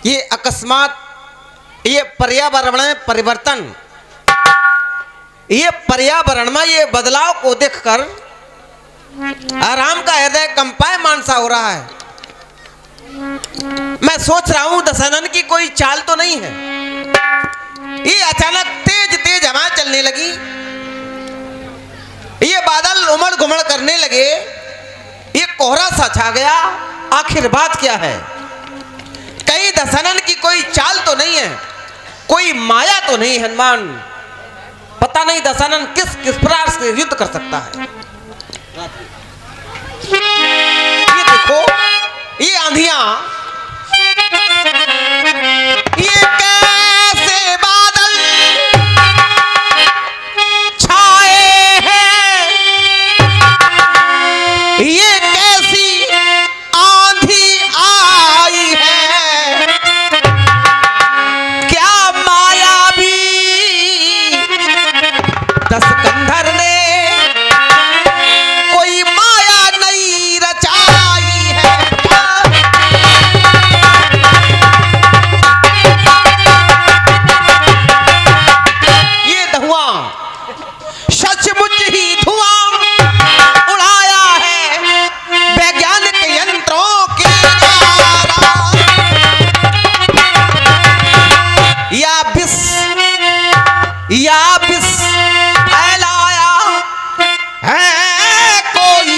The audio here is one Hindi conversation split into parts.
ये अकस्मात ये पर्यावरण में परिवर्तन, ये पर्यावरण में ये बदलाव को देखकर राम का हृदय कंपायमान सा हो रहा है। मैं सोच रहा हूं दशरथ की कोई चाल तो नहीं है। ये अचानक तेज तेज हवाएं चलने लगी, ये बादल उमड़ घुमड़ करने लगे, ये कोहरा सा छा गया। आखिर बात क्या है? कहीं दशरथ की कोई चाल तो नहीं है, कोई माया तो नहीं हनुमान। पता नहीं दशरथ किस किस प्रकार से युद्ध कर सकता है। ये देखो ये आंधियां, ये कैसे बादल छाए हैं, ये कैसी आंधी आई है, क्या मायावी दशकंधर ने कोई माया नहीं रचाई है। ये धुआं सचमुच ही धुआं उड़ाया है वैज्ञानिक यंत्रों के द्वारा, या विष फैलाया है कोई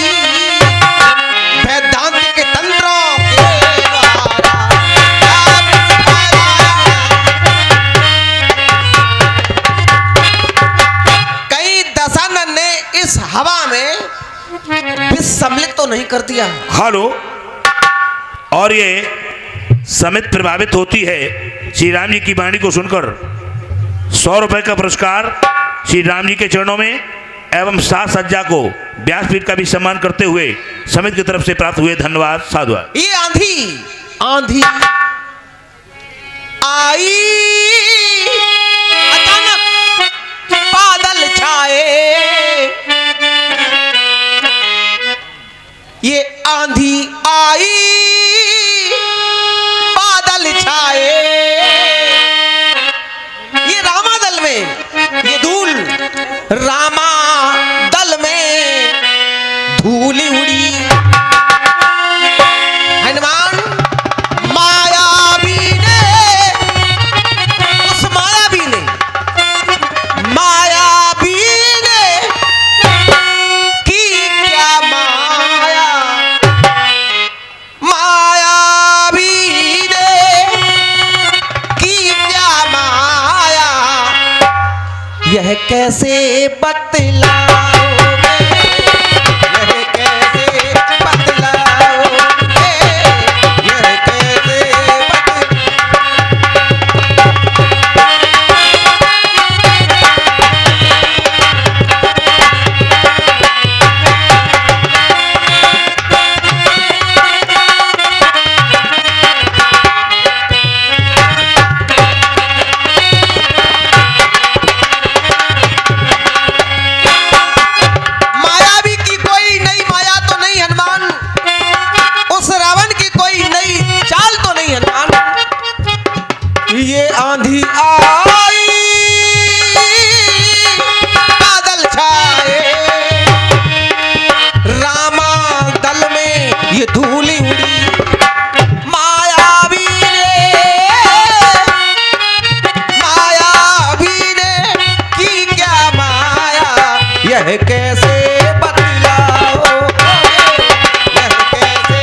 वैज्ञानिक तंत्रों के द्वारा, या विष फैलाया। कहीं दशरथ ने इस हवा में विष सम्मिलित तो नहीं कर दिया? हेलो। और ये समित प्रभावित होती है श्री राम जी की वाणी को सुनकर। 100 रुपए का पुरस्कार श्री राम जी के चरणों में एवं साज सज्जा को व्यासपीठ का भी सम्मान करते हुए समिति की तरफ से प्राप्त हुए। धन्यवाद, साधुवाद। ये आंधी आंधी आई, अचानक बादल छाए, ये आंधी आई बादल छाए, ये रामादल में ये धूल, रामादल में धूली उड़ी। हनुमान मायावी ने, उस मायावी ने की क्या माया, मायावी ने की क्या माया, यह कैसे बतलाओगे, यह कैसे बतलाओगे, यह कैसे मायावी की कोई नई माया तो नहीं हनुमान, उस रावण की कोई नई चाल तो नहीं हनुमान। ये आंधी आई बादल छाए, रामादल में ये धूली उड़ी, मायावी ने की क्या माया, यह कैसे बतलाओ, यह कैसे।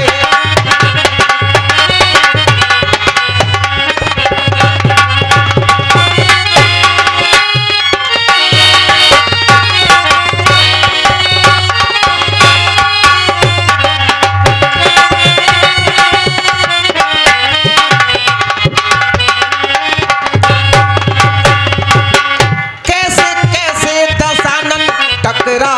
कैसे कैसे दशानन टकरा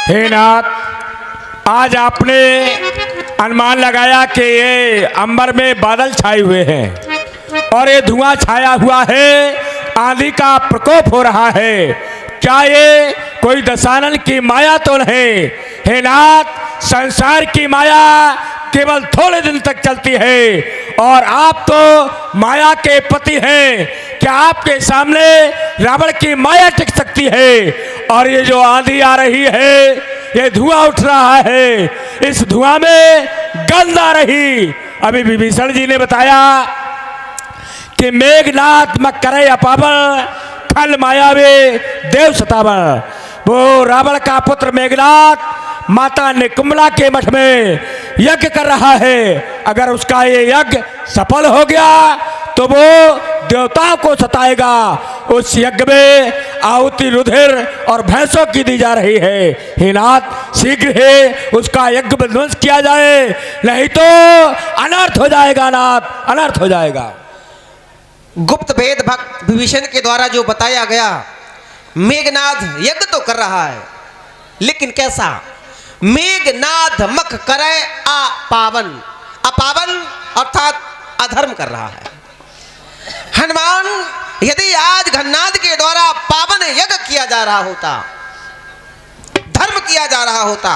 हे नाथ, आज आपने अनुमान लगाया कि ये अंबर में बादल छाए हुए हैं और ये धुआं छाया हुआ है, आंधी का प्रकोप हो रहा है। क्या ये कोई दशानन की माया तो नहीं? हे नाथ, संसार की माया केवल थोड़े दिन तक चलती है और आप तो माया के पति हैं। क्या आपके सामने रावण की माया टिक सकती है? और ये जो आंधी आ रही है, ये धुआं उठ रहा है, इस धुआं में गंध आ रही। अभी विभीषण जी ने बताया कि मेघनाथ मकरे अपावल, खल मायावे देव सतावल। वो रावण का पुत्र मेघनाथ माता निकुंभला के मठ में यज्ञ कर रहा है। अगर उसका ये यज्ञ सफल हो गया तो वो देवताओं को सताएगा। उस यज्ञ में आहुति रुधिर और भैंसों की दी जा रही है। हे नाथ, शीघ्र ही उसका यज्ञ विध्वंस किया जाए, नहीं तो अनर्थ हो जाएगा नाथ, अनर्थ हो जाएगा। गुप्त भेद भक्त विभीषण के द्वारा जो बताया गया, मेघनाथ यज्ञ तो कर रहा है, लेकिन कैसा? मेघनाथ मख करे अपावन, अपावन अर्थात अधर्म कर रहा है। हनुमान, यदि आज घन्नाद के द्वारा पावन यज्ञ किया जा रहा होता, धर्म किया जा रहा होता,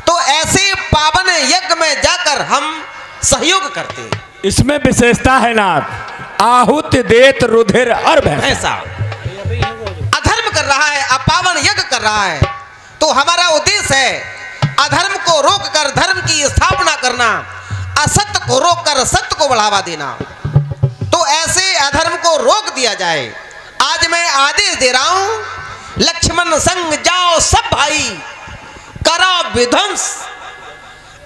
तो ऐसे पावन यज्ञ में जाकर हम सहयोग करते। इसमें विशेषता है नाथ, आहुति देत रुधिर और ऐसा अधर्म कर रहा है, अपावन यज्ञ कर रहा है। तो हमारा उद्देश्य है अधर्म को रोककर धर्म की स्थापना करना, असत्य को रोककर सत्य को बढ़ावा देना। तो ऐसे अधर्म को रोक दिया जाए। आज मैं आदेश दे रहा हूं, लक्ष्मण संग जाओ सब भाई, करा विध्वंस।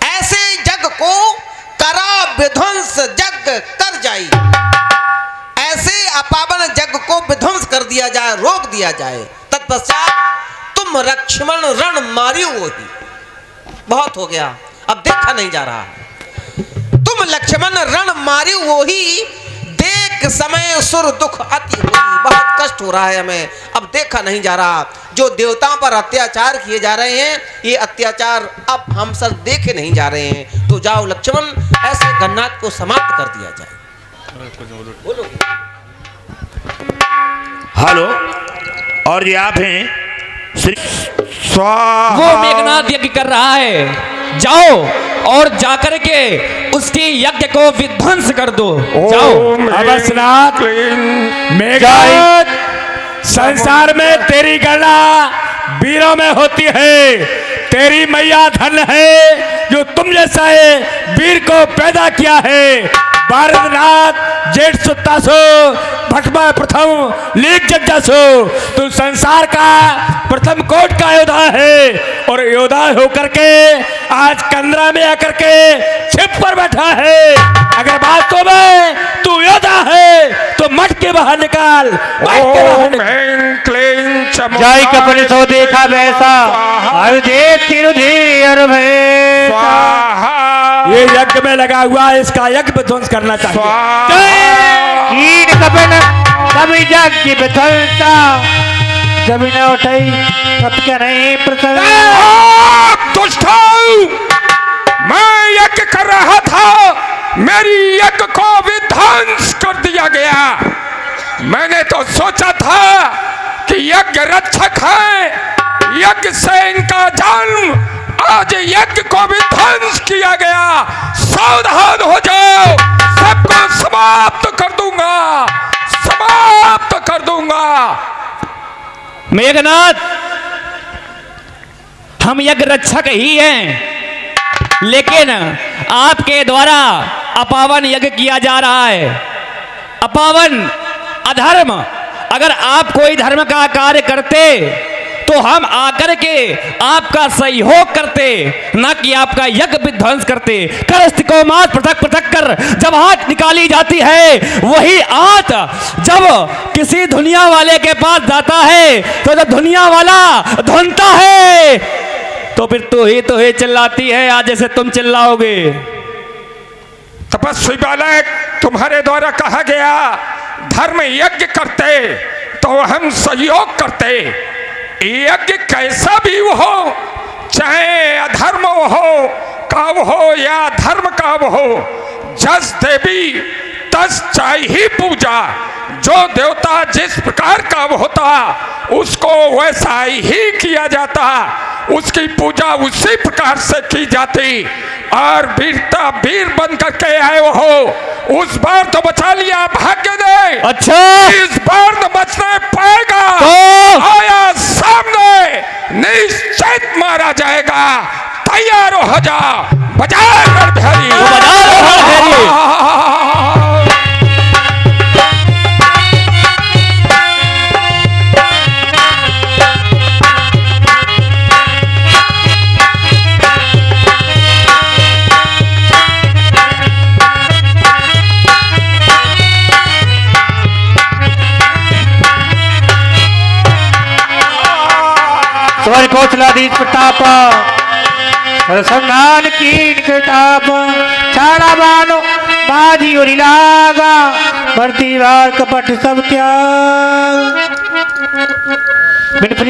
ऐसे जग को करा विध्वंस जग कर जाए, ऐसे अपावन जग को विध्वंस कर दिया जाए, रोक दिया जाए। तत्पश्चात तुम लक्ष्मण रण मारियो वही। बहुत हो गया, अब देखा नहीं जा रहा। तुम लक्ष्मण रण मारियो वही, देख समय सुर दुख अति हुई। बहुत कष्ट हो रहा है हमें, अब देखा नहीं जा रहा। जो देवताओं पर अत्याचार किए जा रहे हैं, ये अत्याचार अब हम सब देखे नहीं जा रहे हैं। तो जाओ लक्ष्मण, ऐसे घन्नाद को समाप्त कर दिया जाए। बोलो। हेलो, और ये आप हैं श्री स्वाहा। वो मेघनाथ यज्ञ कर रहा है, जाओ और जाकर के उसके यज्ञ को विध्वंस कर दो। जाओ। अवसनाथ, मेघनाथ, संसार में तेरी गणना वीरों में होती है। तेरी मैया धन है जो तुम जैसा वीर को पैदा किया है। भारतनाथ जेठ सुत्तासो, भटमा प्रथम लीग जज्जासो। तू संसार का प्रथम कोट का योद्धा है और योद्धा होकर के आज कंदरा में आकर के छिप पर बैठा है। अगर वास्तव में तू योद्धा है तो मठ के बाहर निकाल, मठ के बाहर निकाल। जाई कपड़े सो देखा वैसा, अरे तिरुधीर ये यज्ञ में लगा हुआ है, इसका यज्ञ विध्वंस करना चाहिए। कीट कपन कभी यज्ञ विध्वंसा, जब न उठाई तब क्या नहीं प्रसन्न। मैं यज्ञ कर रहा था, मेरी यज्ञ को विध्वंस कर दिया गया। मैंने तो सोचा था कि यज्ञ रक्षक है, यज्ञ से इनका जन्म, आज यज्ञ को विध्वंस किया गया। सावधान हो जाओ, सबको समाप्त कर दूंगा, समाप्त कर दूंगा। मेघनाथ, हम यज्ञ रक्षक ही हैं, लेकिन आपके द्वारा अपावन यज्ञ किया जा रहा है। अपावन, अधर्म। अगर आप कोई धर्म का कार्य करते तो हम आकर के आपका सहयोग करते, न कि आपका यज्ञ विध्वंस करते। करस्थ को मात पृथक पृथक कर जब आंख निकाली जाती है, वही आंख जब किसी दुनिया वाले के पास जाता है, तो जब दुनिया वाला धुनता है तो फिर तो ही चिल्लाती है, आज जैसे तुम चिल्लाओगे। तपस्वी बालक, तुम्हारे द्वारा कहा गया धर्म यज्ञ करते तो हम सहयोग करते। यज्ञ कैसा भी हो, चाहे अधर्म हो काव हो या धर्म काव हो, जस देवी तस चाहिए पूजा। जो देवता जिस प्रकार का होता उसको वैसा ही किया जाता, उसकी पूजा उसी प्रकार से की जाती। और वीरता वीर बन करके आए हो, उस बार तो बचा लिया भाग्य ने, अच्छा इस बार न बचने पाएगा। तो आया सामने निश्चित मारा जाएगा, तैयार हो जा, बजा गणधरी। स्वर कौशलाधीश प्रताप संधान कीन किताब छाड़ा बानो बाजी और लागा भर्ती वार कपट सब त्याग बिन प्रिया